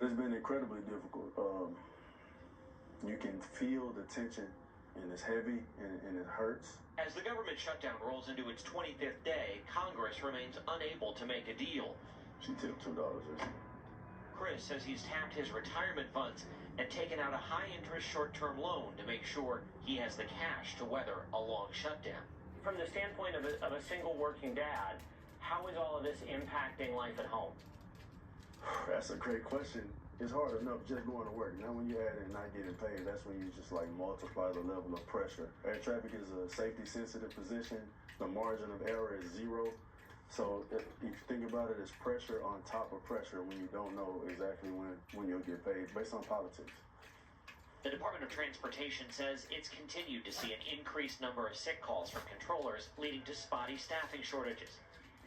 It's been incredibly difficult. You can feel the tension, and it's heavy, and it hurts. As the government shutdown rolls into its 25th day, Congress remains unable to make a deal. She tipped $2. Chris says he's tapped his retirement funds and taken out a high-interest short-term loan to make sure he has the cash to weather a long shutdown. From the standpoint of a single working dad, how is all of this impacting life at home? That's a great question. It's hard enough just going to work. Now when you add in not getting paid, that's when you just like multiply the level of pressure. Air traffic is a safety-sensitive position. The margin of error is zero. So if you think about it as pressure on top of pressure when you don't know exactly when you'll get paid based on politics. The Department of Transportation says it's continued to see an increased number of sick calls from controllers, leading to spotty staffing shortages.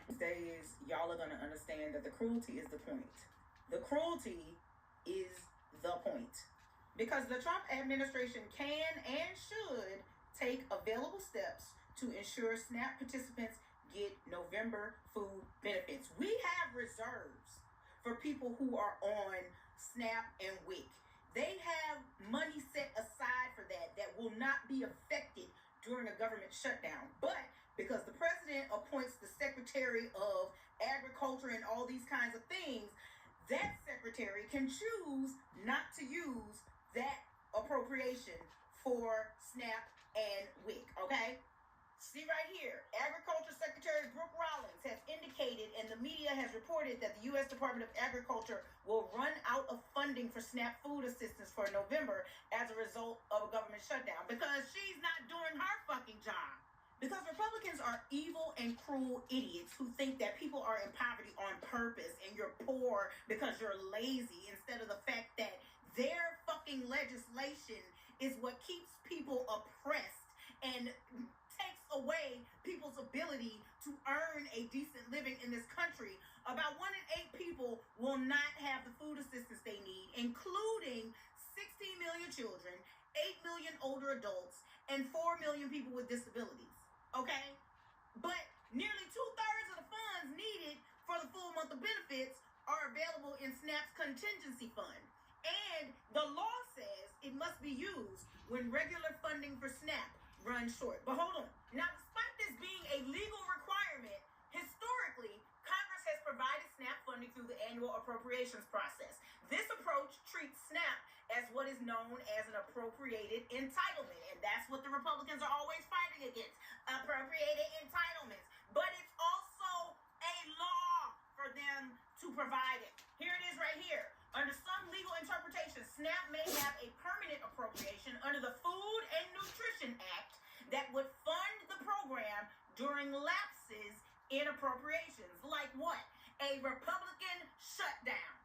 These days, y'all are going to understand that the cruelty is the point. The cruelty is the point. Because the Trump administration can and should take available steps to ensure SNAP participants get November food benefits. We have reserves for people who are on SNAP and WIC. They have money set aside for that will not be affected during a government shutdown. But because the president appoints the Secretary of Agriculture and all these kinds of things, that secretary can choose not to use that appropriation for SNAP and WIC, okay? See right here, Agriculture Secretary Brooke Rollins has indicated, and the media has reported, that the U.S. Department of Agriculture will run out of funding for SNAP food assistance for November as a result of a government shutdown, because she's not doing her fucking job. Because Republicans are evil and cruel idiots who think that people are in poverty on purpose and you're poor because you're lazy, instead of the fact that their fucking legislation is what keeps people oppressed and takes away people's ability to earn a decent living in this country. About 1 in 8 people will not have the food assistance they need, including 16 million children, 8 million older adults, and 4 million people with disabilities. Okay? But nearly 2/3 of the funds needed for the full month of benefits are available in SNAP's contingency fund. And the law says it must be used when regular funding for SNAP runs short. But hold on. Now, despite this being a legal requirement, historically, Congress has provided SNAP funding through the annual appropriations process. This approach treats SNAP as what is known as an appropriated entitlement. And that's what the Republicans are always fighting against. Appropriated entitlements. But it's also a law for them to provide it. Here it is right here. Under some legal interpretation, SNAP may have a permanent appropriation under the Food and Nutrition Act that would fund the program during lapses in appropriations. Like what? A Republican shutdown.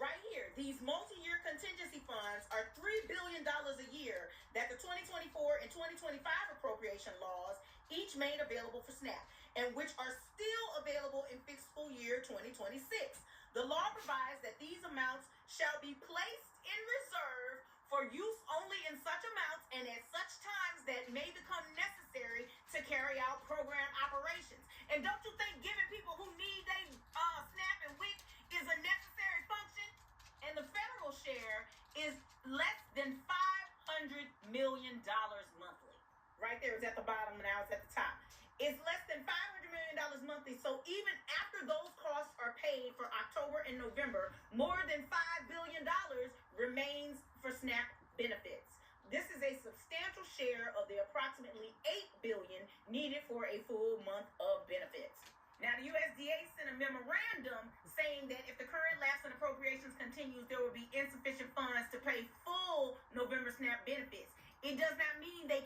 Right here, these multi-year contingency funds are $3 billion a year that the 2024 and 2025 appropriation laws each made available for SNAP, and which are still available in fiscal year 2026. The law provides that these amounts shall be placed in reserve for use only in such amounts and at such times that may become necessary to carry out program operations. And don't you think giving people who need their SNAP and WIC is a necessary function? And the federal share is less than $500 million monthly. Right there, it's at the bottom, and now it's at the top. It's less than $500 million monthly. So even after those costs are paid for October and November, more than $5 billion remains for SNAP benefits. This is a substantial share of the approximately $8 billion needed for a full month of benefits. Now, the USDA sent a memorandum saying that if the current lapse in appropriations continues, there will be insufficient funds to pay full November SNAP benefits. It does not mean they